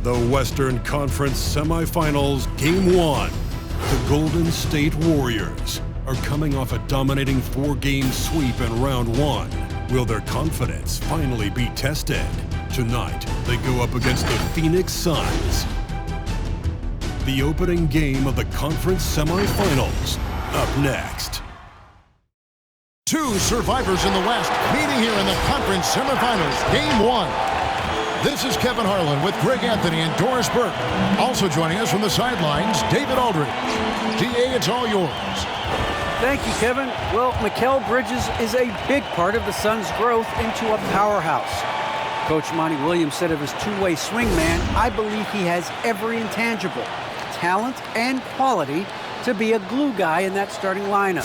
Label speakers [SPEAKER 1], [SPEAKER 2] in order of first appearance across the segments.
[SPEAKER 1] The Western Conference Semifinals, Game 1. The Golden State Warriors are coming off a dominating 4-game sweep in Round 1. Will their confidence finally be tested? Tonight, they go up against the Phoenix Suns. The opening game of the conference semifinals, up next.
[SPEAKER 2] Two survivors in the West meeting here in the conference semifinals, Game 1. This is Kevin Harlan with Greg Anthony and Doris Burke. Also joining us from the sidelines, David Aldridge. DA, it's all yours.
[SPEAKER 3] Thank you, Kevin. Well, Mikal Bridges is a big part of the Suns' growth into a powerhouse. Coach Monty Williams said of his two-way swingman, I believe he has every intangible, talent and quality to be a glue guy in that starting lineup.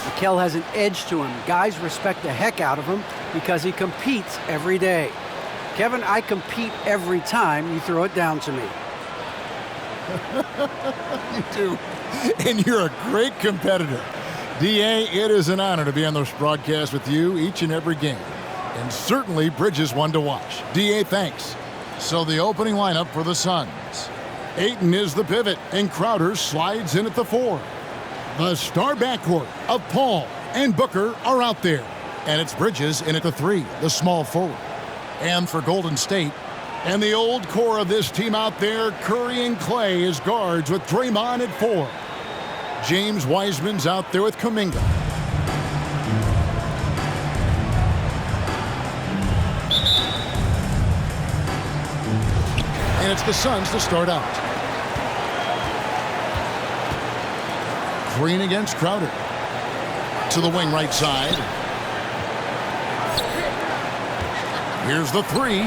[SPEAKER 3] Mikal has an edge to him. Guys respect the heck out of him because he competes every day. Kevin, I compete every time you throw it down to me.
[SPEAKER 2] You do. And you're a great competitor. DA, it is an honor to be on this broadcast with you each and every game. And certainly Bridges one to watch. DA, thanks. So the opening lineup for the Suns. Ayton is the pivot, and Crowder slides in at the 4. The star backcourt of Paul and Booker are out there. And it's Bridges in at the 3, the small forward. And for Golden State, and the old core of this team out there, Curry and Clay as guards with Draymond at 4. James Wiseman's out there with Kuminga. And it's the Suns to start out. Green against Crowder. To the wing right side. Here's the 3.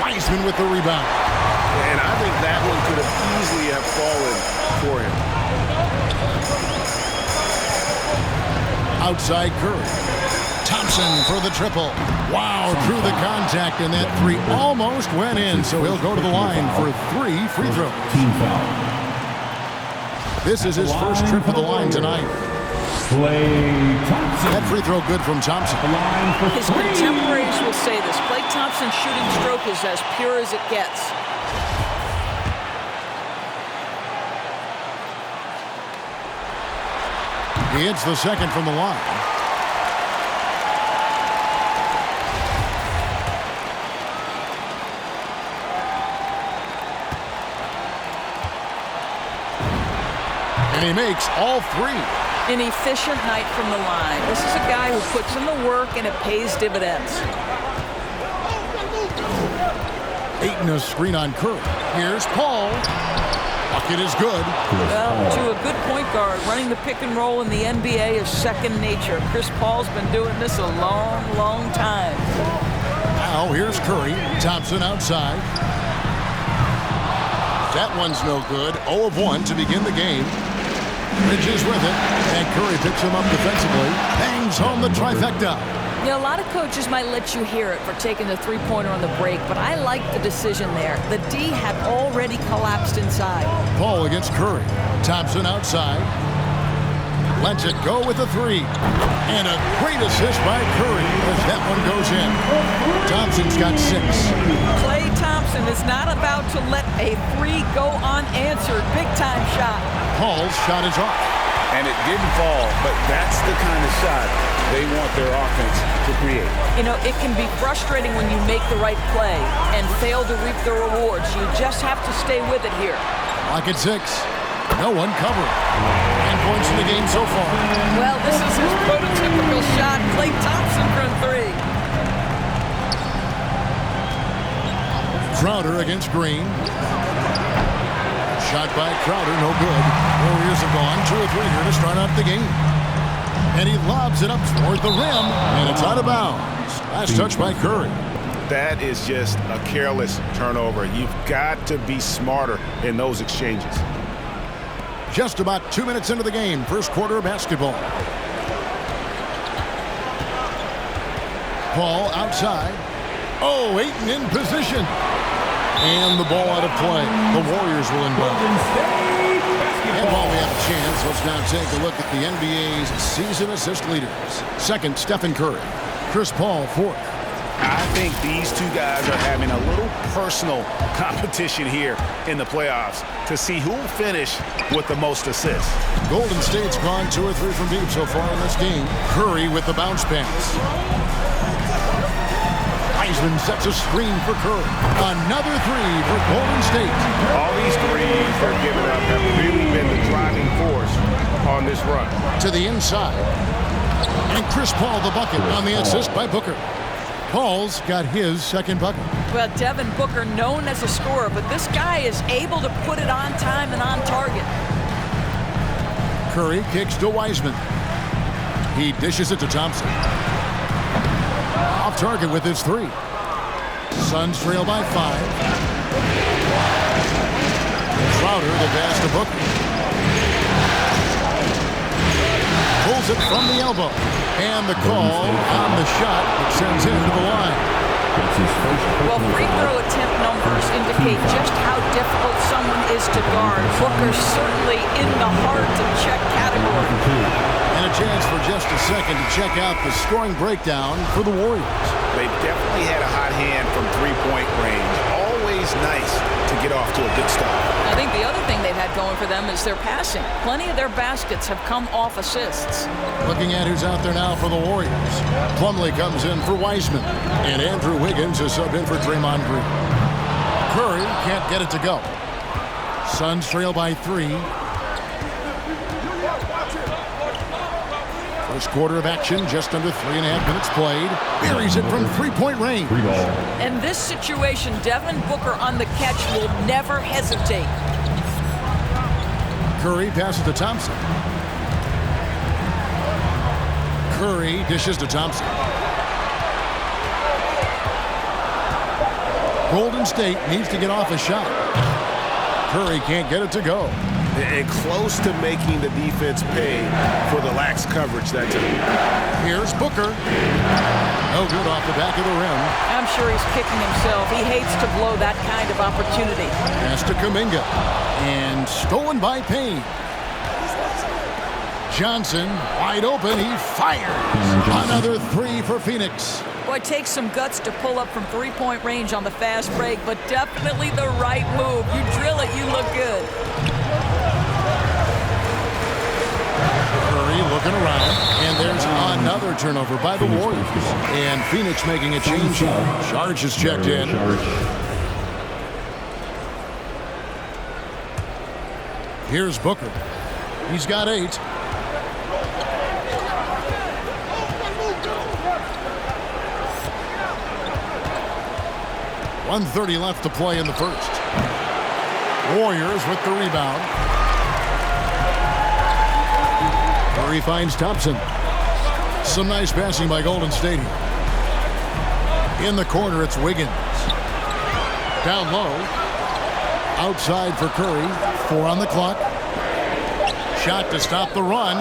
[SPEAKER 2] Wiseman with the rebound.
[SPEAKER 4] And I think that one could have easily have fallen for him.
[SPEAKER 2] Outside Curry. Thompson for the triple. Wow, through the contact, and that 3 almost went in, so he'll go to the line for 3 free throws.
[SPEAKER 5] Team foul.
[SPEAKER 2] This is his first trip to the line tonight.
[SPEAKER 5] Klay Thompson.
[SPEAKER 2] That free throw good from Thompson.
[SPEAKER 6] His contemporaries will say this. Klay Thompson's shooting stroke is as pure as it gets.
[SPEAKER 2] He hits the second from the line. And he makes all 3.
[SPEAKER 6] An efficient night from the line. This is a guy who puts in the work and it pays dividends.
[SPEAKER 2] Ayton a screen on Curry. Here's Paul. Bucket is good.
[SPEAKER 6] Well, to a good point guard, running the pick and roll in the NBA is second nature. Chris Paul's been doing this a long, long time.
[SPEAKER 2] Now here's Curry. Thompson outside. That one's no good. 0 of 1 to begin the game. Bridges with it, and Curry picks him up defensively. Bangs home the trifecta.
[SPEAKER 6] You know, a lot of coaches might let you hear it for taking the three-pointer on the break, but I like the decision there. The D had already collapsed inside.
[SPEAKER 2] Paul against Curry. Thompson outside. Lets it go with a 3. And a great assist by Curry as that one goes in. Thompson's got 6.
[SPEAKER 6] Klay Thompson is not about to let a 3 go unanswered. Big-time shot.
[SPEAKER 2] Paul's shot is off.
[SPEAKER 4] And it didn't fall, but that's the kind of shot they want their offense to create.
[SPEAKER 6] You know, it can be frustrating when you make the right play and fail to reap the rewards. You just have to stay with it here.
[SPEAKER 2] Lock at 6. No one covering. 10 points in the game so far.
[SPEAKER 6] Well, this is his prototypical shot. Klay Thompson from 3.
[SPEAKER 2] Crowder against Green. Shot by Crowder, no good. Warriors have gone 2 or 3 here to start out the game. And he lobs it up toward the rim, and it's out of bounds. Last touch by Curry.
[SPEAKER 4] That is just a careless turnover. You've got to be smarter in those exchanges.
[SPEAKER 2] Just about 2 minutes into the game, first quarter of basketball. Paul outside. Oh, Ayton in position. And the ball out of play. The Warriors will inbound. And while we have a chance, let's now take a look at the NBA's season assist leaders. Second, Stephen Curry. Chris Paul, 4th.
[SPEAKER 4] I think these two guys are having a little personal competition here in the playoffs to see who will finish with the most assists.
[SPEAKER 2] Golden State's gone 2 or 3 from deep so far in this game. Curry with the bounce pass. Wiseman sets a screen for Curry. Another 3 for Golden State.
[SPEAKER 4] All these threes they're giving up have really been the driving force on this run.
[SPEAKER 2] To the inside. And Chris Paul the bucket on the assist by Booker. Paul's got his second bucket.
[SPEAKER 6] Well, Devin Booker, known as a scorer, but this guy is able to put it on time and on target.
[SPEAKER 2] Curry kicks to Wiseman. He dishes it to Thompson. Off target with his 3. Suns trail by 5. Crowder the pass to Booker. Pulls it from the elbow. And the call on the shot that sends him to the line.
[SPEAKER 6] Well, free throw attempt numbers indicate just how difficult someone is to guard. Booker's certainly in the hard-to-check category.
[SPEAKER 2] And a chance for just a second to check out the scoring breakdown for the Warriors.
[SPEAKER 4] They definitely had a hot hand from three-point range. Always nice to get off to a good start.
[SPEAKER 6] I think the other thing they've had going for them is their passing. Plenty of their baskets have come off assists.
[SPEAKER 2] Looking at who's out there now for the Warriors. Plumlee comes in for Wiseman. And Andrew Wiggins is subbed in for Draymond Green. Curry can't get it to go. Suns trail by 3. First quarter of action, just under 3.5 minutes played. Buries it from three-point range.
[SPEAKER 6] In this situation, Devin Booker on the catch will never hesitate.
[SPEAKER 2] Curry passes to Thompson. Curry dishes to Thompson. Golden State needs to get off a shot. Curry can't get it to go.
[SPEAKER 4] And close to making the defense pay for the lax coverage that time.
[SPEAKER 2] Here's Booker. No good off the back of the rim.
[SPEAKER 6] I'm sure he's kicking himself. He hates to blow that kind of opportunity.
[SPEAKER 2] Pass to Kuminga. And stolen by Payne. Johnson wide open. He fires. Another 3 for Phoenix.
[SPEAKER 6] Boy, it takes some guts to pull up from three-point range on the fast break, but definitely the right move. You drill it, you look good.
[SPEAKER 2] Curry looking around, and there's another turnover by the Warriors. And Phoenix making a change. Charge is checked in. Here's Booker. He's got 8. .130 left to play in the first. Warriors with the rebound. Curry finds Thompson. Some nice passing by Golden State. In the corner, it's Wiggins. Down low. Outside for Curry. 4 on the clock. Shot to stop the run.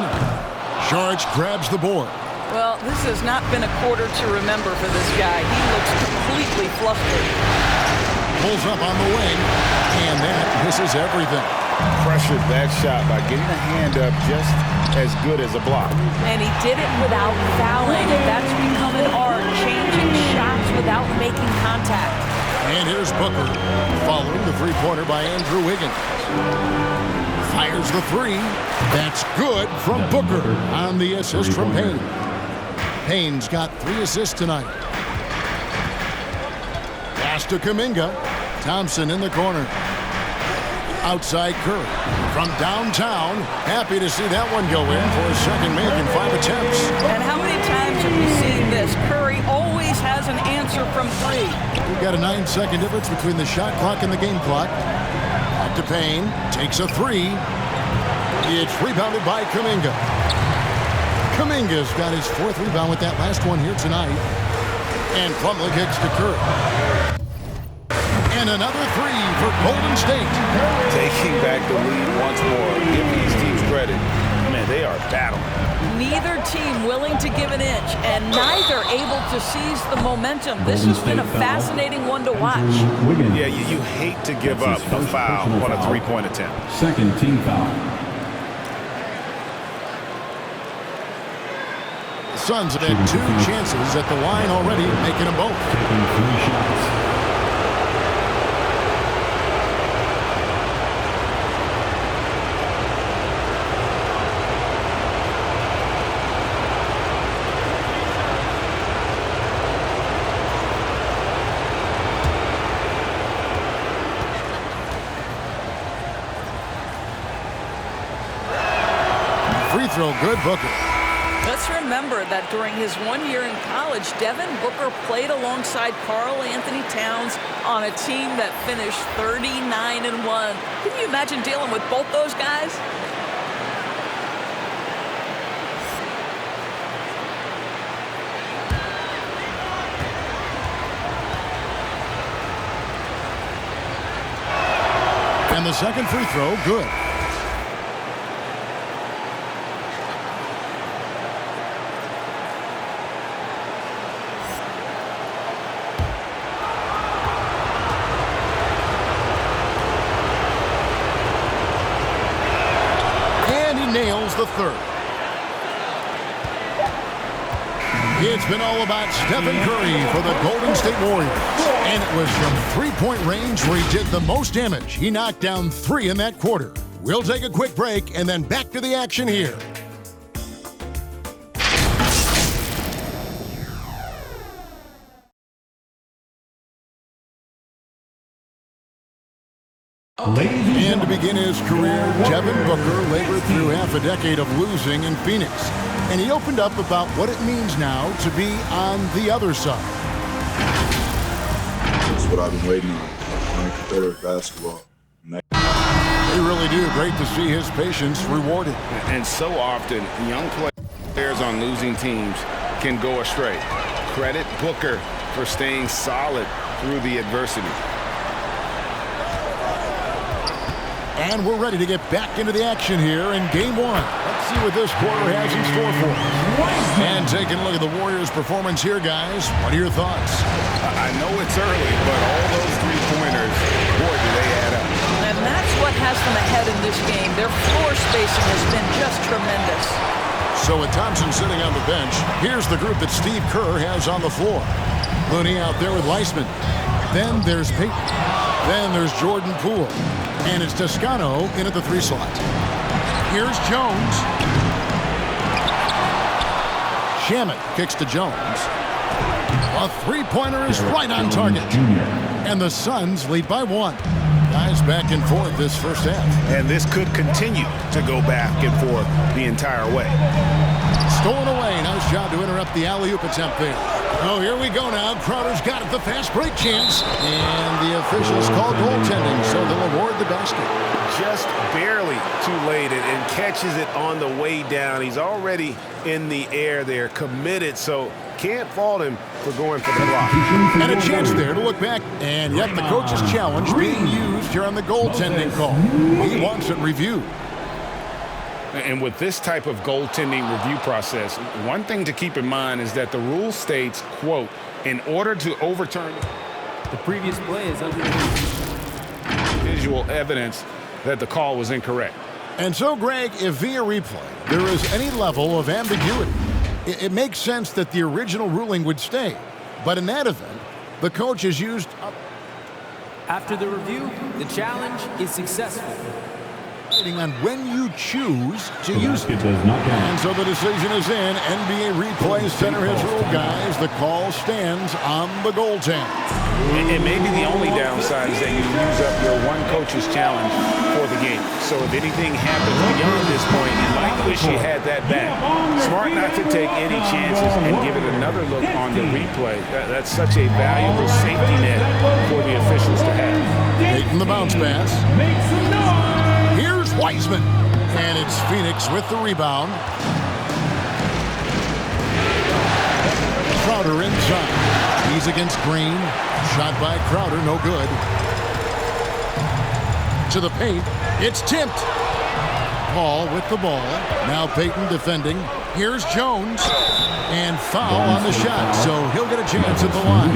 [SPEAKER 2] George grabs the board.
[SPEAKER 6] Well, this has not been a quarter to remember for this guy. He looks completely flustered.
[SPEAKER 2] Pulls up on the wing, and that misses everything.
[SPEAKER 4] Pressured that shot by getting a hand up just as good as a block.
[SPEAKER 6] And he did it without fouling, and that's become an art, changing shots without making contact.
[SPEAKER 2] And here's Booker, following the three-pointer by Andrew Wiggins. Fires the 3. That's good from Booker on the assist from Payne. Payne's got 3 assists tonight. Pass to Kuminga. Thompson in the corner. Outside Curry. From downtown. Happy to see that one go in for a second make in 5 attempts.
[SPEAKER 6] And how many times have we seen this? Curry always has an answer from 3.
[SPEAKER 2] We've got a 9-second difference between the shot clock and the game clock. Back to Payne. Takes a 3. It's rebounded by Kuminga. Kuminga's got his 4th rebound with that last one here tonight. And Plumlee kicks to Curry. And another 3 for Golden State.
[SPEAKER 4] Taking back the lead once more. Give these teams credit. Man, they are battling.
[SPEAKER 6] Neither team willing to give an inch, and neither able to seize the momentum. This has been a fascinating one to watch.
[SPEAKER 4] Yeah, you hate to give up a foul on a three-point attempt.
[SPEAKER 5] Second team foul.
[SPEAKER 2] Suns have had 2 chances at the line already, making them both.
[SPEAKER 5] Taking 3 shots.
[SPEAKER 2] Free throw, good, Booker.
[SPEAKER 6] Let's remember that during his 1 year in college, Devin Booker played alongside Karl Anthony Towns on a team that finished 39-1. Can you imagine dealing with both those guys?
[SPEAKER 2] And the second free throw, good. Nails the third. It's been all about Stephen Curry for the Golden State Warriors. And it was from three-point range where he did the most damage. He knocked down 3 in that quarter. We'll take a quick break and then back to the action here. And to begin his career, Devin Booker labored through half a decade of losing in Phoenix. And he opened up about what it means now to be on the other side.
[SPEAKER 7] That's what I've been waiting on, playing competitive basketball.
[SPEAKER 2] They really do. Great to see his patience rewarded.
[SPEAKER 4] And so often, young players on losing teams can go astray. Credit Booker for staying solid through the adversity.
[SPEAKER 2] And we're ready to get back into the action here in Game 1. Let's see what this quarter has in store for us. And taking a look at the Warriors' performance here, guys. What are your thoughts?
[SPEAKER 4] I know it's early, but all those three-pointers, boy, do they add up.
[SPEAKER 6] And that's what has them ahead in this game. Their floor spacing has been just tremendous.
[SPEAKER 2] So with Thompson sitting on the bench, here's the group that Steve Kerr has on the floor. Looney out there with Weissman. Then there's Payton. Then there's Jordan Poole. And it's Toscano in at the 3 slot. Here's Jones. Shamet kicks to Jones. A 3-pointer is right on target. And the Suns lead by 1. Guys back and forth this first half.
[SPEAKER 4] And this could continue to go back and forth the entire way.
[SPEAKER 2] Stolen away. Nice job to interrupt the alley-oop attempt there. Oh, here we go now. Crowder's got it, the fast break chance. And the officials call goaltending, so they'll award the basket.
[SPEAKER 4] Just barely too late and catches it on the way down. He's already in the air there, committed, so can't fault him for going for the block.
[SPEAKER 2] And a chance there to look back. And yet the coach's challenge being used here on the goaltending call. He wants it reviewed.
[SPEAKER 4] And with this type of goaltending review process, one thing to keep in mind is that the rule states, quote, in order to overturn
[SPEAKER 8] the previous play is under
[SPEAKER 4] visual evidence that the call was incorrect.
[SPEAKER 2] And so, Greg, if via replay there is any level of ambiguity, it makes sense that the original ruling would stay. But in that event, the coach has used up.
[SPEAKER 8] After the review, the challenge is successful.
[SPEAKER 2] On when you choose to use it.
[SPEAKER 5] And
[SPEAKER 2] so the decision is in. NBA Replay Center has ruled, guys. The call stands on the goaltend.
[SPEAKER 4] And maybe the only downside is that you use up your one coach's challenge for the game. So if anything happens beyond this point, you might wish you had that back. Smart not to take any chances and give it another look on the replay. That's such a valuable safety net for the officials to have.
[SPEAKER 2] Taking the bounce pass. Here's Weissman. And it's Phoenix with the rebound. Crowder inside. He's against Green. Shot by Crowder, no good. To the paint. It's tipped. Paul with the ball. Now Payton defending. Here's Jones. And foul on the shot, so he'll get a chance at the line.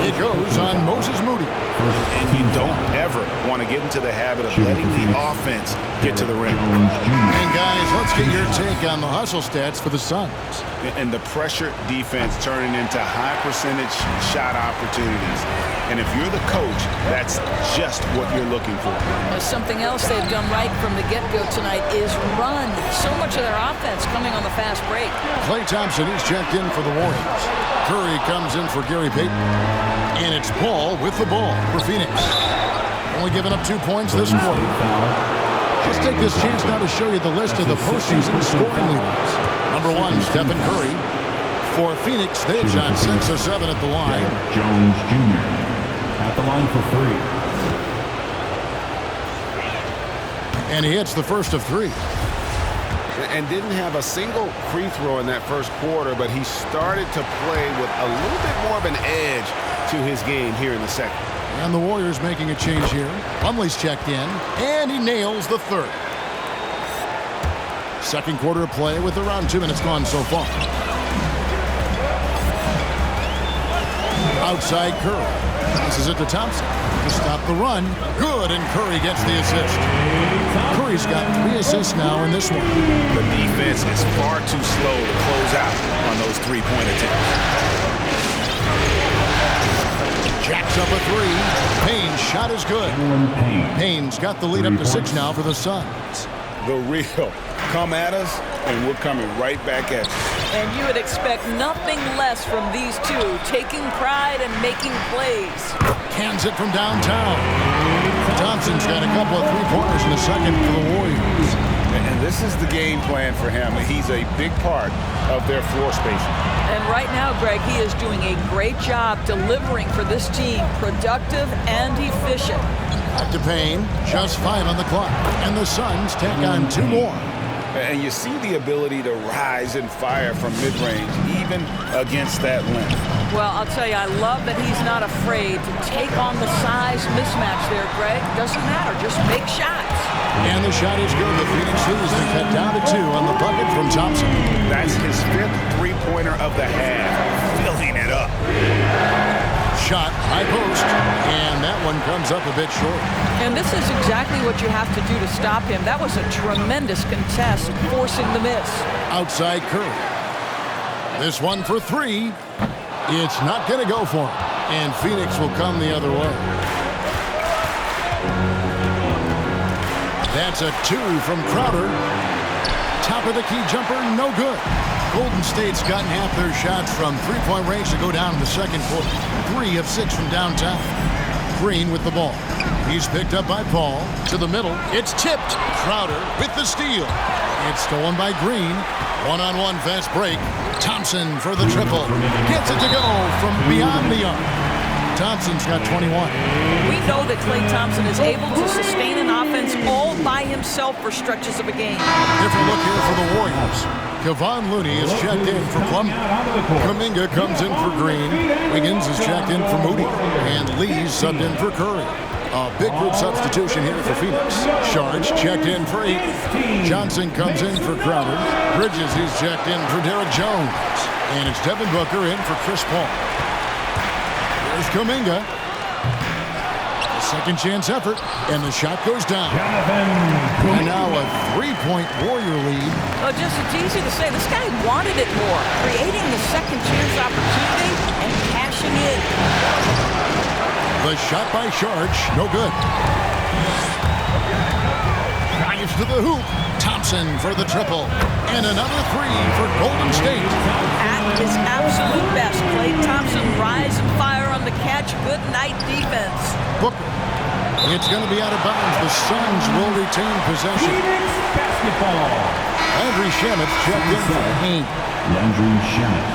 [SPEAKER 2] It goes on Moses Moody.
[SPEAKER 4] And you don't ever want to get into the habit of letting the offense get to the rim.
[SPEAKER 2] And guys, let's get your take on the hustle stats for the Suns.
[SPEAKER 4] And the pressure defense turning into high percentage shot opportunities. And if you're the coach, that's just what you're looking for.
[SPEAKER 6] Something else they've done right from the get-go tonight is run. So much of their offense coming on the fast break.
[SPEAKER 2] Klay Thompson is checked in for the Warriors. Curry comes in for Gary Payton. And it's Paul with the ball for Phoenix. Only giving up 2 points this quarter. Let's take this chance now to show you the list of the postseason scoring leaders. Number 1, Stephen Curry. For Phoenix, they've shot 6 of 7 at the line.
[SPEAKER 5] Jones Jr. at the line for 3.
[SPEAKER 2] And he hits the first of 3.
[SPEAKER 4] And didn't have a single free throw in that first quarter, but he started to play with a little bit more of an edge to his game here in the second.
[SPEAKER 2] And the Warriors making a change here. Plumlee's checked in, and he nails the third. Second quarter of play with around 2 minutes gone so far. Outside Curry. Passes it to Thompson to stop the run. Good, and Curry gets the assist. Curry's got 3 assists now in this one.
[SPEAKER 4] The defense is far too slow to close out on those three-point attempts.
[SPEAKER 2] Jacks up a 3. Payne's shot is good. Payne's got the lead up to 6 now for the Suns.
[SPEAKER 4] The real come at us, and we're coming right back at you.
[SPEAKER 6] And you would expect nothing less from these two, taking pride and making plays.
[SPEAKER 2] Cans it from downtown. Thompson's got a couple of three-pointers in the second for the Warriors.
[SPEAKER 4] And this is the game plan for him. He's a big part of their floor spacing.
[SPEAKER 6] And right now, Greg, he is doing a great job delivering for this team, productive and efficient.
[SPEAKER 2] Back to Payne, just 5 on the clock. And the Suns take on 2 more.
[SPEAKER 4] And you see the ability to rise and fire from mid-range, even against that length.
[SPEAKER 6] Well, I'll tell you, I love that he's not afraid to take on the size mismatch there, Greg. Doesn't matter, just make shots.
[SPEAKER 2] And the shot is good. The Phoenix leads. They cut down to 2 on the bucket from Thompson.
[SPEAKER 4] That's his 5th three-pointer of the half, filling it up.
[SPEAKER 2] Shot, high post, and that one comes up a bit short.
[SPEAKER 6] And this is exactly what you have to do to stop him. That was a tremendous contest, forcing the miss.
[SPEAKER 2] Outside Curry. This one for 3. It's not going to go for him. And Phoenix will come the other way. That's a 2 from Crowder. Top of the key jumper, no good. Golden State's gotten half their shots from three-point range to go down in the second quarter. 3 of 6 from downtown. Green with the ball. He's picked up by Paul. To the middle. It's tipped. Crowder with the steal. It's stolen by Green. One-on-one fast break. Thompson for the triple. Gets it to go from beyond the arc. Thompson's got 21.
[SPEAKER 6] We know that Klay Thompson is able to sustain an offense all by himself for stretches of a game.
[SPEAKER 2] Different look here for the Warriors. Kevon Looney is checked in for Plumlee. Kuminga comes in for Green. Wiggins is checked in for Moody. And Lee's subbed in for Curry. A big group substitution here for Phoenix. Sharge checked in for 8. Johnson comes in for Crowder. Bridges is checked in for Derek Jones. And it's Devin Booker in for Chris Paul. There's Kuminga. A second chance effort, and the shot goes down. And now a 3-point Warrior lead.
[SPEAKER 6] Oh, just it's easy to say. This guy wanted it more, creating the second chance opportunity and cashing in.
[SPEAKER 2] The shot by Sharge, no good. Drives to the hoop. Thompson for the triple. And another 3 for Golden State.
[SPEAKER 6] At his absolute best, Klay Thompson rise and fire on the catch. Good night defense.
[SPEAKER 2] Booker. It's going to be out of bounds. The Suns will retain possession.
[SPEAKER 5] Phoenix basketball.
[SPEAKER 2] Landry Shamet's checked in for 8.
[SPEAKER 5] Landry Shamet.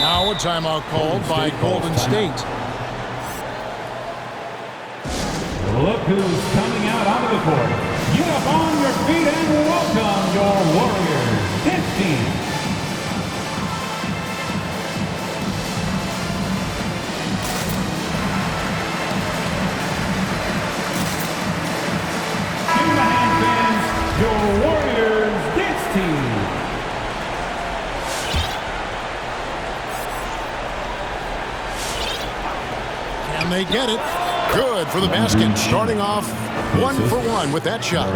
[SPEAKER 2] Now a timeout called by Golden State.
[SPEAKER 5] Look who's coming out onto the court. Get up on your feet and welcome your Warriors. This team. Give them a hand, fans. Your Warriors dance team.
[SPEAKER 2] Can they get it? Good for the basket, starting off 1 for 1 with that shot.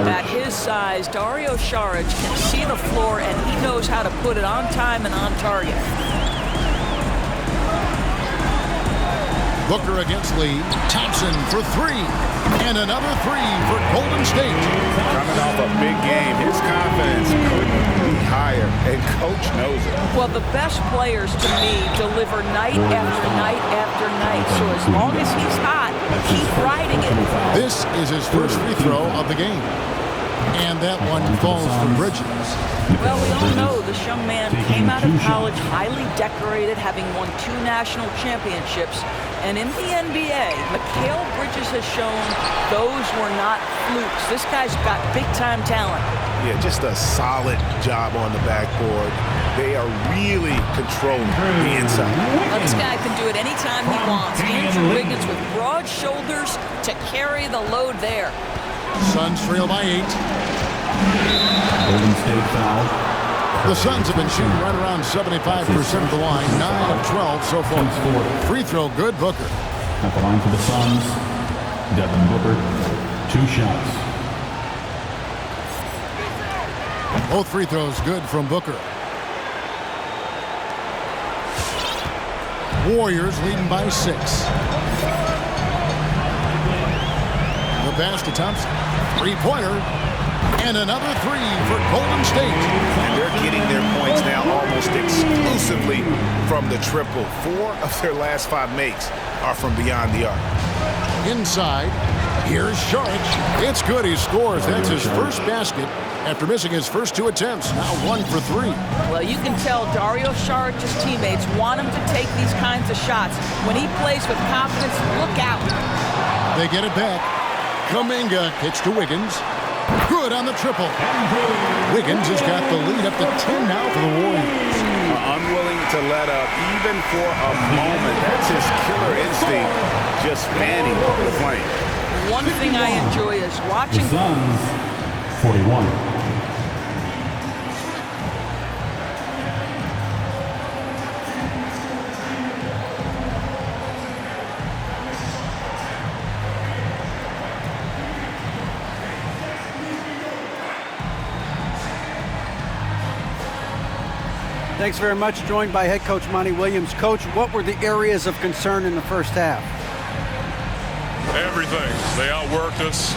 [SPEAKER 6] At his size, Dario Saric can see the floor, and he knows how to put it on time and on target.
[SPEAKER 2] Booker against Lee. Thompson for 3. And another 3 for Golden State.
[SPEAKER 4] Coming off a big game, his confidence couldn't be higher, and Coach knows it.
[SPEAKER 6] Well, the best players, to me, deliver night after night after night. So as long as he's hot, keep riding it.
[SPEAKER 2] This is his first free throw of the game. And that one falls for Bridges.
[SPEAKER 6] Well, we all know this young man came out of college highly decorated, having won 2 national championships. And in the NBA, Mikal Bridges has shown those were not flukes. This guy's got big-time talent.
[SPEAKER 4] Yeah, just a solid job on the backboard. They are really controlling the inside.
[SPEAKER 6] Now, this guy can do it anytime he wants. Andrew Wiggins with broad shoulders to carry the load there.
[SPEAKER 2] Suns trail by 8.
[SPEAKER 5] Golden State foul.
[SPEAKER 2] The Suns have been shooting right around 75% of the line, 9 of 12 so far. Free throw good, Booker.
[SPEAKER 5] At the line for the Suns, Devin Booker, 2 shots.
[SPEAKER 2] Both free throws good from Booker. Warriors leading by 6. The pass to Thompson. 3-pointer. And another 3 for Golden State.
[SPEAKER 4] And they're getting their points now almost exclusively from the triple. 4 of their last 5 makes are from beyond the arc.
[SPEAKER 2] Inside, here's Saric. It's good, he scores. That's his first basket after missing his first 2 attempts. Now 1 for 3.
[SPEAKER 6] Well, you can tell Dario Saric's teammates want him to take these kinds of shots. When he plays with confidence, look out.
[SPEAKER 2] They get it back. Kuminga kicks to Wiggins. Good on the triple. Wiggins has got the lead up to 10 now for the Warriors.
[SPEAKER 4] Unwilling to let up even for a moment. That's his killer instinct, just fanning the flame.
[SPEAKER 6] One thing I enjoy is watching.
[SPEAKER 5] The Suns, 41.
[SPEAKER 3] Thanks very much. Joined by head coach Monty Williams. Coach, what were the areas of concern in the first half?
[SPEAKER 9] Everything. They outworked us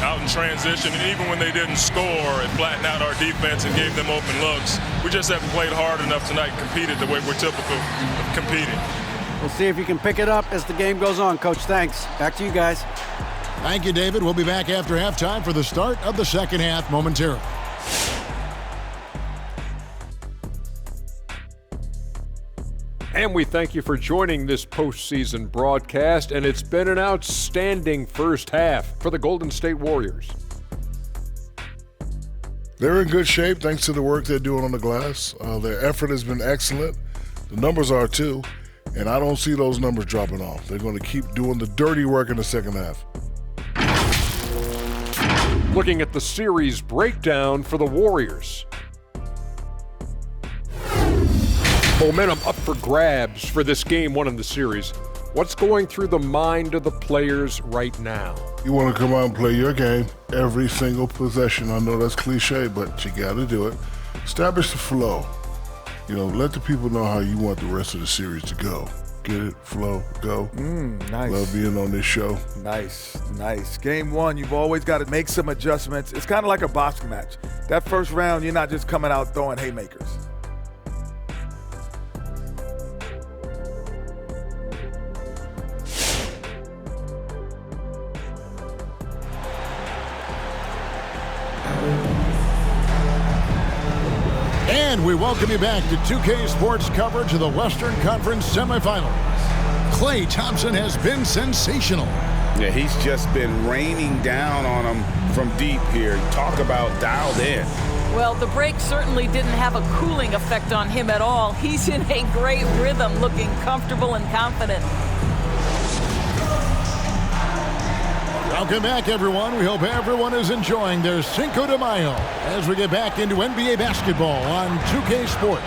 [SPEAKER 9] out in transition, and even when they didn't score, it flattened out our defense and gave them open looks. We just haven't played hard enough tonight and competed the way we're typical of competing.
[SPEAKER 3] We'll see if you can pick it up as the game goes on. Coach, thanks. Back to you guys.
[SPEAKER 2] Thank you, David. We'll be back after halftime for the start of the second half momentarily.
[SPEAKER 10] And we thank you for joining this postseason broadcast, and it's been an outstanding first half for the Golden State Warriors.
[SPEAKER 11] They're in good shape thanks to the work they're doing on the glass. Their effort has been excellent. The numbers are too, and I don't see those numbers dropping off. They're going to keep doing the dirty work in the second half.
[SPEAKER 10] Looking at the series breakdown for the Warriors. Momentum up for grabs for this game 1 in the series. What's going through the mind of the players right now?
[SPEAKER 11] You want to come out and play your game every single possession. I know that's cliche, but you got to do it. Establish the flow. Let the people know how you want the rest of the series to go. Get it, flow, go.
[SPEAKER 12] Nice.
[SPEAKER 11] Love being on this show.
[SPEAKER 12] Nice. Game 1, you've always got to make some adjustments. It's kind of like a boxing match. That first round, you're not just coming out throwing haymakers.
[SPEAKER 2] And we welcome you back to 2K Sports coverage of the Western Conference semifinals. Klay Thompson has been sensational.
[SPEAKER 4] Yeah, he's just been raining down on them from deep here. Talk about dialed in.
[SPEAKER 6] Well, the break certainly didn't have a cooling effect on him at all. He's in a great rhythm, looking comfortable and confident.
[SPEAKER 2] Welcome back, everyone. We hope everyone is enjoying their Cinco de Mayo as we get back into NBA basketball on 2K Sports.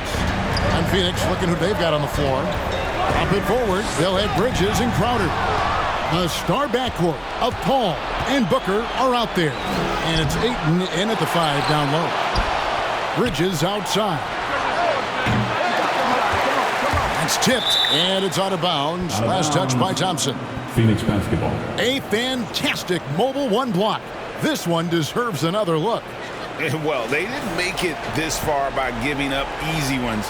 [SPEAKER 2] And Phoenix looking who they've got on the floor. Up and forward, they'll have Bridges and Crowder. The star backcourt of Paul and Booker are out there. And it's Ayton in at the 5 down low. Bridges outside. It's tipped, and it's out of bounds. Last touch by Thompson.
[SPEAKER 5] Phoenix basketball.
[SPEAKER 2] A fantastic mobile one block. This one deserves another look.
[SPEAKER 4] Well, they didn't make it this far by giving up easy ones,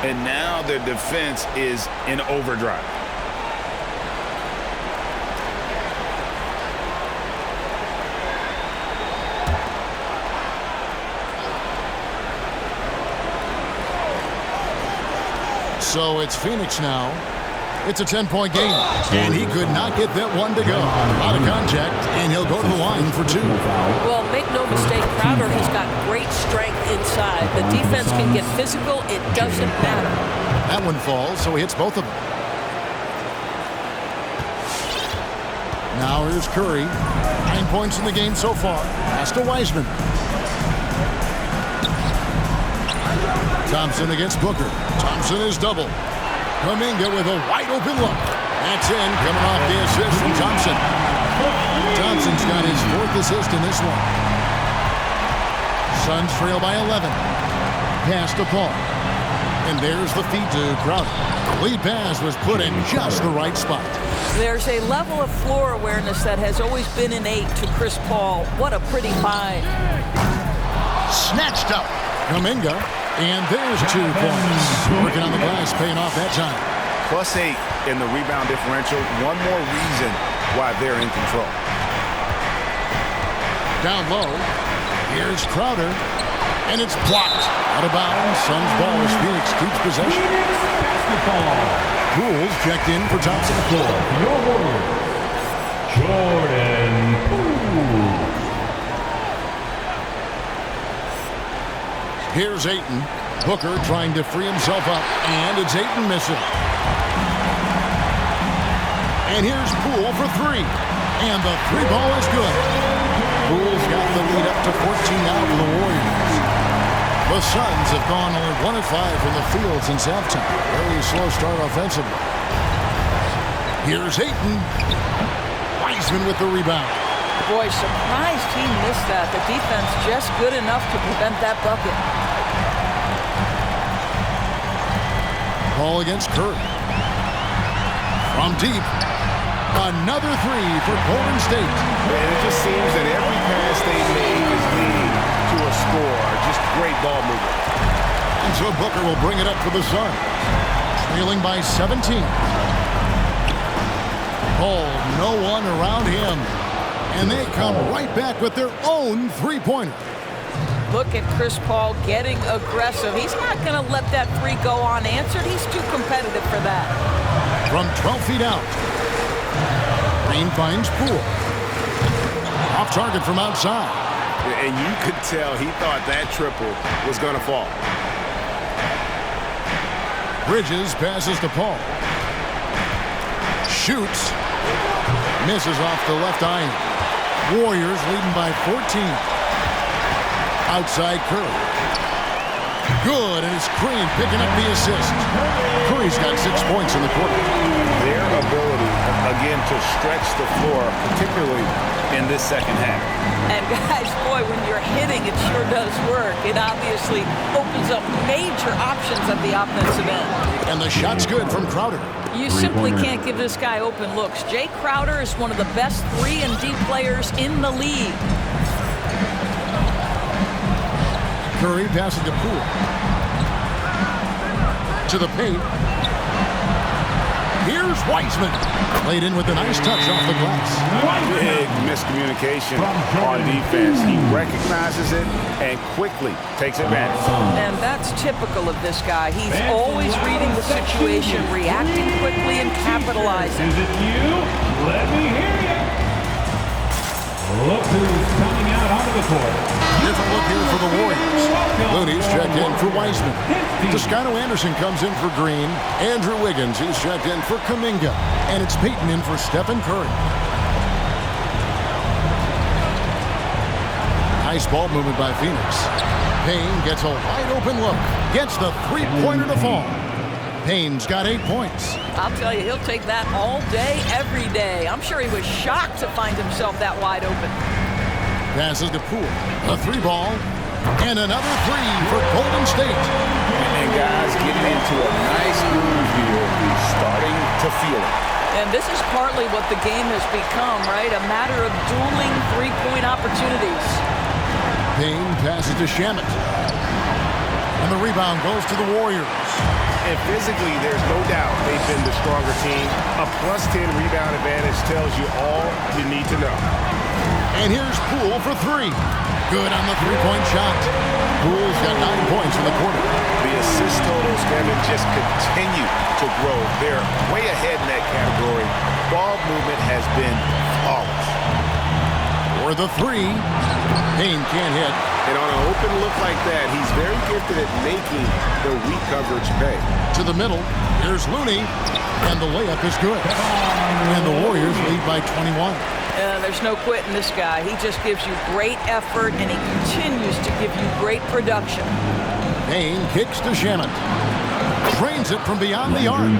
[SPEAKER 4] and now their defense is in overdrive.
[SPEAKER 2] So it's Phoenix now. It's a 10-point game, and he could not get that one to go. Out of contact, and he'll go to the line for 2.
[SPEAKER 6] Well, make no mistake, Crowder has got great strength inside. The defense can get physical. It doesn't matter.
[SPEAKER 2] That one falls, so he hits both of them. Now here's Curry. 9 points in the game so far. Pass to Wiseman. Thompson against Booker. Thompson is double. Kuminga with a wide open look. That's in, coming off the assist from Thompson. Thompson's got his 4th assist in this one. Suns trail by 11. Pass to Paul. And there's the feed to Crowder. Lead pass was put in just the right spot.
[SPEAKER 6] There's a level of floor awareness that has always been innate to Chris Paul. What a pretty find.
[SPEAKER 2] Snatched up. Kuminga. And there's 2 points. Working on the glass, paying off that time.
[SPEAKER 4] +8 in the rebound differential. One more reason why they're in control.
[SPEAKER 2] Down low. Here's Crowder. And it's blocked. Out of bounds. Suns ball as Phoenix keeps possession. Poole's checked in for Thompson.
[SPEAKER 5] Your Warrior, Jordan Poole.
[SPEAKER 2] Here's Ayton. Booker trying to free himself up, and it's Ayton missing. And here's Poole for 3. And the 3 ball is good. Poole's got the lead up to 14 now for the Warriors. The Suns have gone only 1 of 5 from the field since halftime. Very slow start offensively. Here's Ayton. Wiseman with the rebound.
[SPEAKER 6] Boy, surprised he missed that. The defense just good enough to prevent that bucket.
[SPEAKER 2] Ball against Curry. From deep. Another 3 for Golden State.
[SPEAKER 4] And it just seems that every pass they make is leading to a score. Just great ball movement.
[SPEAKER 2] And so Booker will bring it up for the Suns. Trailing by 17. Paul, no one around him. And they come right back with their own 3-pointer.
[SPEAKER 6] Look at Chris Paul getting aggressive. He's not going to let that 3 go unanswered. He's too competitive for that.
[SPEAKER 2] From 12 feet out. Green finds Poole. Off target from outside.
[SPEAKER 4] And you could tell he thought that triple was going to fall.
[SPEAKER 2] Bridges passes to Paul. Shoots. Misses off the left iron. Warriors leading by 14. Outside Curry. Good, and it's Green picking up the assist. Curry's got 6 points in the quarter.
[SPEAKER 4] Their ability, again, to stretch the floor, particularly in this second half.
[SPEAKER 6] And guys, boy, when you're hitting, it sure does work. It obviously opens up major options at the offensive end.
[SPEAKER 2] And the shot's good from Crowder.
[SPEAKER 6] You simply can't give this guy open looks. Jay Crowder is one of the best 3-and-D players in the league.
[SPEAKER 2] Curry passes to Poole. To the paint. Here's Wiseman. Played in with a nice touch off the glass.
[SPEAKER 4] Big miscommunication on defense. He recognizes it and quickly takes advantage.
[SPEAKER 6] And that's typical of this guy. He's always reading the situation, reacting quickly, and capitalizing.
[SPEAKER 5] Is it you? Let me hear you. Look who's coming out onto the court.
[SPEAKER 2] Different look here for the Warriors. Looney's checked in for Wiseman. Toscano Anderson comes in for Green. Andrew Wiggins, he's checked in for Kuminga. And it's Peyton in for Stephen Curry. Nice ball movement by Phoenix. Payne gets a wide open look. Gets the 3-pointer to fall. Payne's got 8 points.
[SPEAKER 6] I'll tell you, he'll take that all day, every day. I'm sure he was shocked to find himself that wide open.
[SPEAKER 2] Passes to Poole. A 3-ball. And another 3 for Golden State.
[SPEAKER 4] And guys getting into a nice groove here. He's starting to feel it.
[SPEAKER 6] And this is partly what the game has become, right? A matter of dueling three-point opportunities.
[SPEAKER 2] Payne passes to Shamet. And the rebound goes to the Warriors.
[SPEAKER 13] And physically, there's no doubt they've been the stronger team. A +10 rebound advantage tells you all you need to know.
[SPEAKER 2] And here's Poole for 3. Good on the 3-point shot. Poole's got 9 points in the quarter.
[SPEAKER 13] The assist totals, Kevin, just continue to grow. They're way ahead in that category. Ball movement has been flawless.
[SPEAKER 2] For the 3, Payne can't hit.
[SPEAKER 13] And on an open look like that, he's very gifted at making the weak coverage pay.
[SPEAKER 2] To the middle, here's Looney, and the layup is good. And the Warriors lead by 21.
[SPEAKER 6] There's no quitting this guy. He just gives you great effort, and he continues to give you great production.
[SPEAKER 2] Payne kicks to Shamet. Drains it from beyond the arc.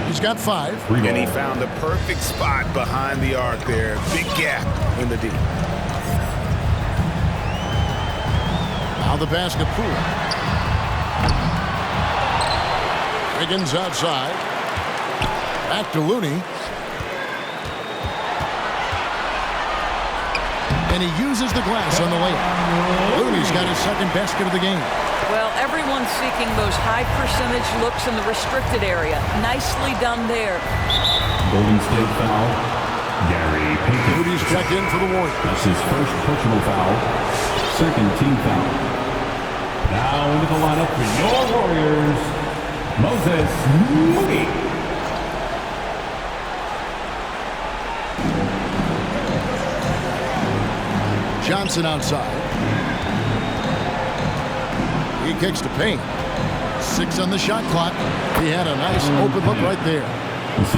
[SPEAKER 2] He's got 5.
[SPEAKER 13] And he found the perfect spot behind the arc there. Big gap in the D.
[SPEAKER 2] Now the basket, Poole. Wiggins outside. Back to Looney. And he uses the glass on the layup. Looney's got his second basket of the game.
[SPEAKER 6] Well, everyone's seeking those high percentage looks in the restricted area. Nicely done there.
[SPEAKER 5] Golden State foul. Gary Payton.
[SPEAKER 2] Moody's checked in for the Warriors.
[SPEAKER 5] That's his first personal foul. Second team foul. Now into the lineup for your Warriors, Moses Moody.
[SPEAKER 2] Johnson outside. He kicks to Payne. 6 on the shot clock. He had a nice open look right there.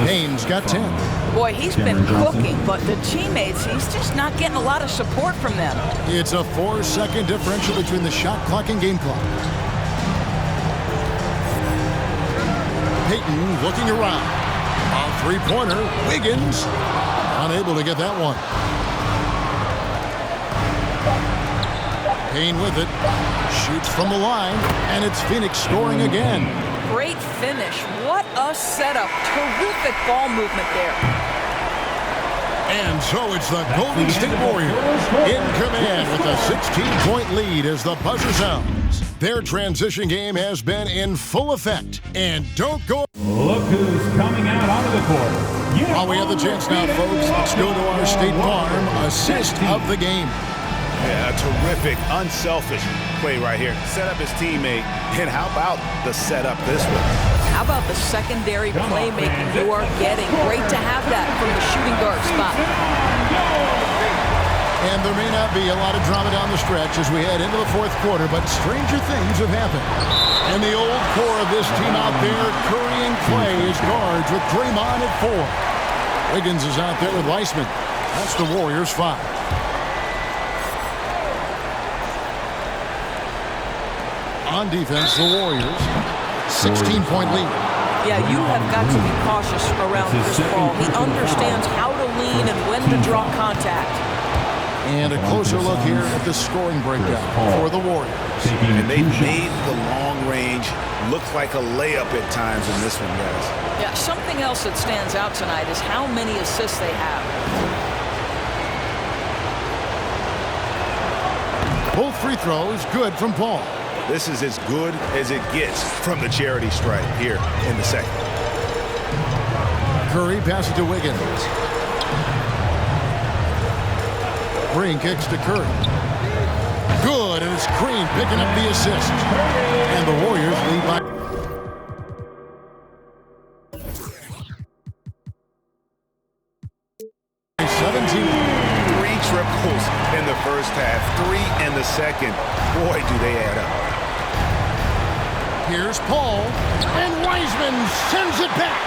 [SPEAKER 2] Payne's got 10.
[SPEAKER 6] Boy, he's been cooking, but the teammates, he's just not getting a lot of support from them.
[SPEAKER 2] It's a 4-second differential between the shot clock and game clock. Payton looking around. A 3-pointer. Wiggins unable to get that one. Payne with it. Shoots from the line, and it's Phoenix scoring again.
[SPEAKER 6] Great finish. What a setup. Terrific ball movement there.
[SPEAKER 2] And so it's the Golden State Warriors in command with a 16-point lead as the buzzer sounds. Their transition game has been in full effect. And don't go...
[SPEAKER 5] Look who's coming out onto the court.
[SPEAKER 2] While we have the chance now, folks, let's go to our State Farm assist of the game.
[SPEAKER 13] Yeah, a terrific, unselfish play right here. Set up his teammate, and how about the setup this one?
[SPEAKER 6] How about the secondary playmaking you are getting? Great to have that from the shooting guard spot.
[SPEAKER 2] And there may not be a lot of drama down the stretch as we head into the 4th quarter, but stranger things have happened. And the old core of this team out there, Curry and Clay as guards with Draymond at 4. Wiggins is out there with Weissman. That's the Warriors' 5. On defense, the Warriors, 16-point lead.
[SPEAKER 6] Yeah, you have got to be cautious around Chris Paul. He understands how to lean and when to draw contact.
[SPEAKER 2] And a closer look here at the scoring breakdown for the Warriors.
[SPEAKER 13] And they made the long range look like a layup at times in this one, guys.
[SPEAKER 6] Yeah, something else that stands out tonight is how many assists they have.
[SPEAKER 2] Both free throws good from Paul.
[SPEAKER 13] This is as good as it gets from the charity stripe here in the second.
[SPEAKER 2] Curry passes to Wiggins. Green kicks to Curry. Good, and it's Green picking up the assist. And the Warriors lead by...
[SPEAKER 13] Three triples in the first half, 3 in the second. Boy, do they add up.
[SPEAKER 2] Here's Paul, and Wiseman sends it back.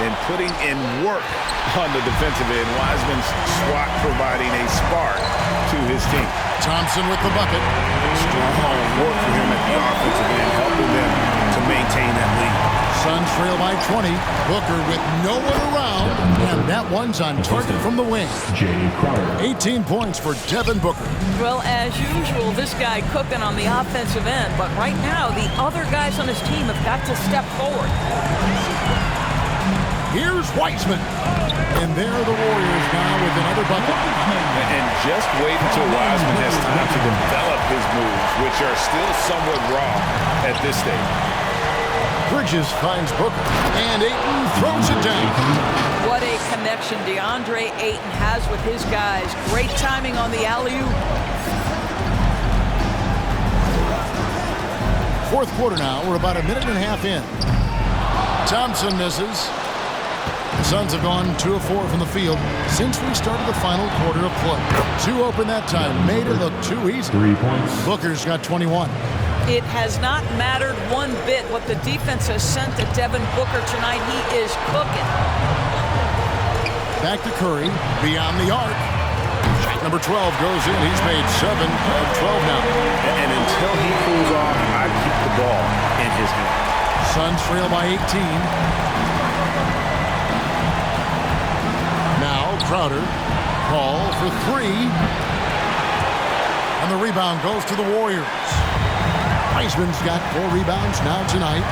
[SPEAKER 13] And putting in work on the defensive end. Wiseman's swat providing a spark to his team.
[SPEAKER 2] Thompson with the bucket.
[SPEAKER 13] Strong work for him at the offensive end, helping them to maintain that lead.
[SPEAKER 2] Suns trail by 20. Booker with no one around, and that one's on target from the wing. 18 points for Devin Booker.
[SPEAKER 6] Well, as usual, this guy cooking on the offensive end, but right now the other guys on his team have got to step forward.
[SPEAKER 2] Here's Wiseman, and there are the Warriors now with another bucket.
[SPEAKER 13] And just wait until Wiseman has time to develop his moves, which are still somewhat raw at this stage.
[SPEAKER 2] Bridges finds Booker, and Ayton throws it down.
[SPEAKER 6] What a connection DeAndre Ayton has with his guys. Great timing on the alley-oop.
[SPEAKER 2] Fourth quarter now. We're about a minute and a half in. Thompson misses. The Suns have gone 2 of 4 from the field since we started the final quarter of play. 2 open that time. Made it look too easy.
[SPEAKER 5] 3 points.
[SPEAKER 2] Booker's got 21.
[SPEAKER 6] It has not mattered one bit what the defense has sent to Devin Booker tonight. He is cooking.
[SPEAKER 2] Back to Curry, beyond the arc. Shot number 12 goes in. He's made 7 of 12 now.
[SPEAKER 13] And until he cools off, I keep the ball in his hand.
[SPEAKER 2] Suns trail by 18. Now Crowder, ball for 3. And the rebound goes to the Warriors. Wiseman's got 4 rebounds now tonight.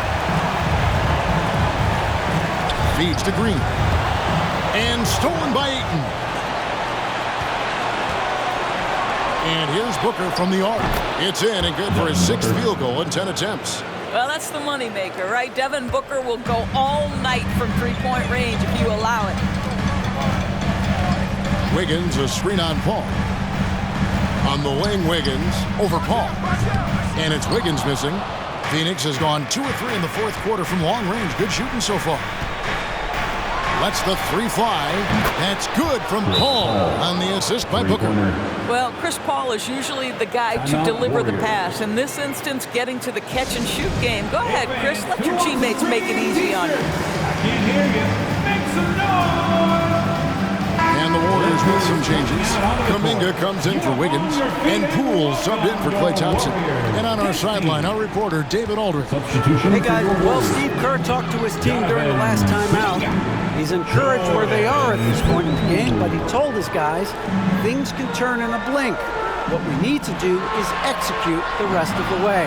[SPEAKER 2] Feeds to Green. And stolen by Ayton. And here's Booker from the arc. It's in and good for his 6th field goal in 10 attempts.
[SPEAKER 6] Well, that's the moneymaker, right? Devin Booker will go all night from three-point range if you allow it.
[SPEAKER 2] Wiggins, a screen on Paul. On the wing, Wiggins over Paul. And it's Wiggins missing. Phoenix has gone 2 of 3 in the fourth quarter from long range. Good shooting so far. Lets the 3 fly. That's good from Paul on the assist by Booker.
[SPEAKER 6] Well, Chris Paul is usually the guy to deliver the pass. In this instance, getting to the catch-and-shoot game. Go ahead, Chris. Let your teammates make it easy on you.
[SPEAKER 5] I can't hear you. Make some noise.
[SPEAKER 2] And the Warriors with some changes. Kuminga comes in for Wiggins. And Poole subbed in for Klay Thompson. And on our sideline, our reporter, David Aldridge.
[SPEAKER 3] Hey, guys. Well, Steve Kerr talked to his team during the last time out. He's encouraged where they are at this point in the game, but he told his guys things can turn in a blink. What we need to do is execute the rest of the way.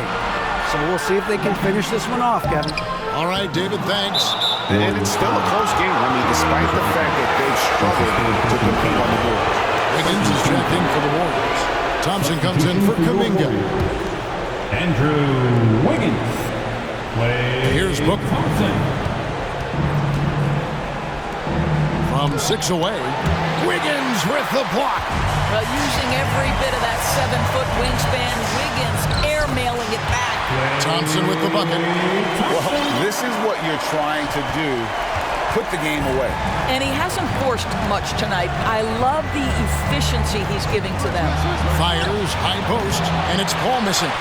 [SPEAKER 3] So we'll see if they can finish this one off, Kevin.
[SPEAKER 2] All right, David, thanks.
[SPEAKER 13] And it's still a close game. I mean, despite the fact that they've struggled to compete on the board.
[SPEAKER 2] Wiggins is checked in for the Warriors. Thompson comes in for Kuminga.
[SPEAKER 5] Andrew Wiggins.
[SPEAKER 2] Here's Booker.
[SPEAKER 5] Thompson.
[SPEAKER 2] From 6 away, Wiggins with the block.
[SPEAKER 6] Well, using every bit of that 7-foot wingspan, Wiggins air-mailing it back.
[SPEAKER 2] Thompson with the bucket.
[SPEAKER 13] Well, this is what you're trying to do. Put the game away.
[SPEAKER 6] And he hasn't forced much tonight. I love the efficiency he's giving to them.
[SPEAKER 2] Fires, high post, and it's Paul missing.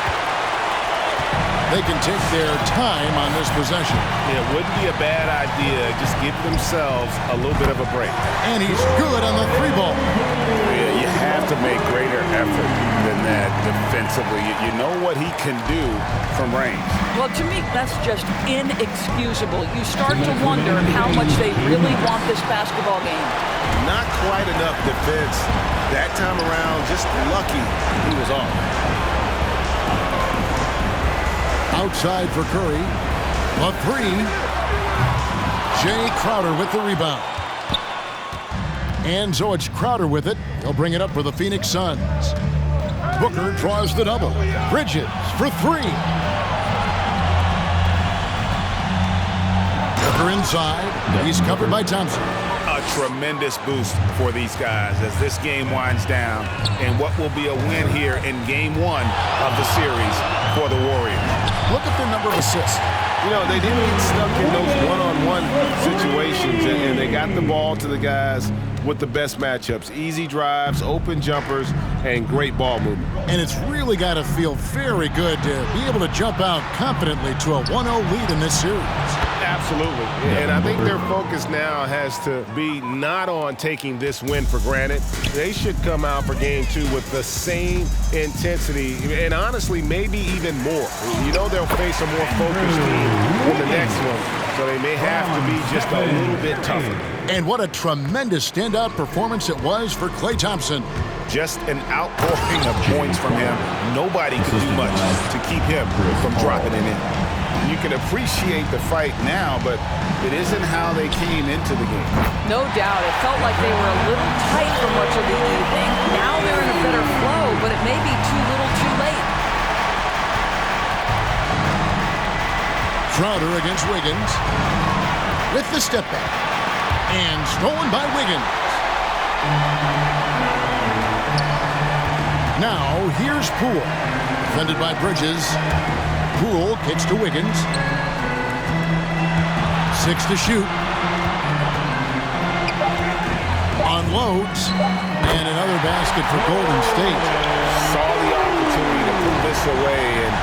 [SPEAKER 2] They can take their time on this possession.
[SPEAKER 13] It wouldn't be a bad idea. Just give themselves a little bit of a break.
[SPEAKER 2] And he's good on the 3 ball.
[SPEAKER 13] Yeah, you have to make greater effort than that defensively. You know what he can do from range.
[SPEAKER 6] Well, to me, that's just inexcusable. You start to wonder how much they really want this basketball game.
[SPEAKER 13] Not quite enough defense. That time around, just lucky he was off.
[SPEAKER 2] Outside for Curry. A 3. Jay Crowder with the rebound. And so it's Crowder with it. He'll bring it up for the Phoenix Suns. Booker draws the double. Bridges for 3. Booker inside. He's covered by Thompson.
[SPEAKER 13] A tremendous boost for these guys as this game winds down and what will be a win here in game 1 of the series for the Warriors.
[SPEAKER 2] Look at the number of assists.
[SPEAKER 13] You know, they didn't get stuck in those one-on-one situations, and they got the ball to the guys with the best matchups. Easy drives, open jumpers, and great ball movement.
[SPEAKER 2] And it's really got to feel very good to be able to jump out confidently to a 1-0 lead in this series.
[SPEAKER 13] Absolutely. And I think their focus now has to be not on taking this win for granted. They should come out for game 2 with the same intensity and honestly maybe even more. You know they'll face a more focused team in the next one, so they may have to be just a little bit tougher.
[SPEAKER 2] And what a tremendous standout performance it was for Klay Thompson.
[SPEAKER 14] Just an outpouring of points from him. Nobody could do much to keep him from dropping it in. You can appreciate the fight now, but it isn't how they came into the game.
[SPEAKER 6] No doubt. It felt like they were a little tight for much of the evening. Now they're in a better flow, but it may be too little too late.
[SPEAKER 2] Crowder against Wiggins with the step back. And stolen by Wiggins. Now, here's Poole. Defended by Bridges. Poole kicks to Wiggins. 6 to shoot. Unloads. And another basket for Golden State.
[SPEAKER 14] Saw the opportunity to put this away and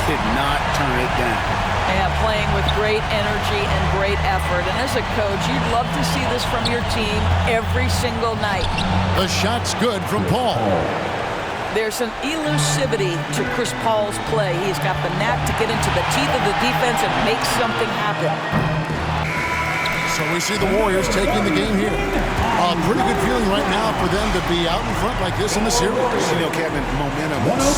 [SPEAKER 14] did not turn it down.
[SPEAKER 6] Yeah, playing with great energy and great effort. And as a coach, you'd love to see this from your team every single night.
[SPEAKER 2] The shot's good from Paul.
[SPEAKER 6] There's an elusivity to Chris Paul's play. He's got the knack to get into the teeth of the defense and make something happen.
[SPEAKER 2] So we see the Warriors taking the game here. A pretty good feeling right now for them to be out in front like this in the series.
[SPEAKER 14] You know, Kevin, momentum is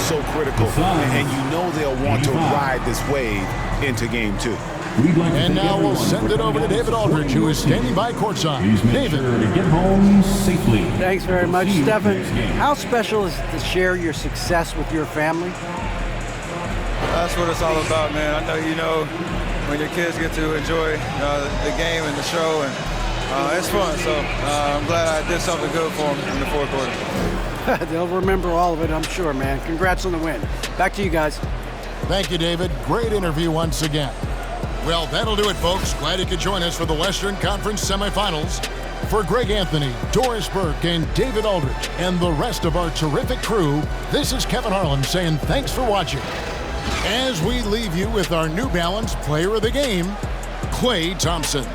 [SPEAKER 14] so critical, and you know they'll want to ride this wave into game 2.
[SPEAKER 2] And now we'll send it over to David Aldridge, who is standing by courtside. David.
[SPEAKER 5] To get home safely.
[SPEAKER 3] Thanks very much, Stephen. How special is it to share your success with your family?
[SPEAKER 15] That's what it's all about, man. I know you know when your kids get to enjoy the game and the show, and it's fun. So I'm glad I did something good for them in the fourth quarter.
[SPEAKER 3] They'll remember all of it, I'm sure, man. Congrats on the win. Back to you guys.
[SPEAKER 2] Thank you, David. Great interview once again. Well, that'll do it, folks. Glad you could join us for the Western Conference semifinals. For Greg Anthony, Doris Burke, and David Aldridge, and the rest of our terrific crew, this is Kevin Harlan saying thanks for watching. As we leave you with our New Balance Player of the Game, Klay Thompson.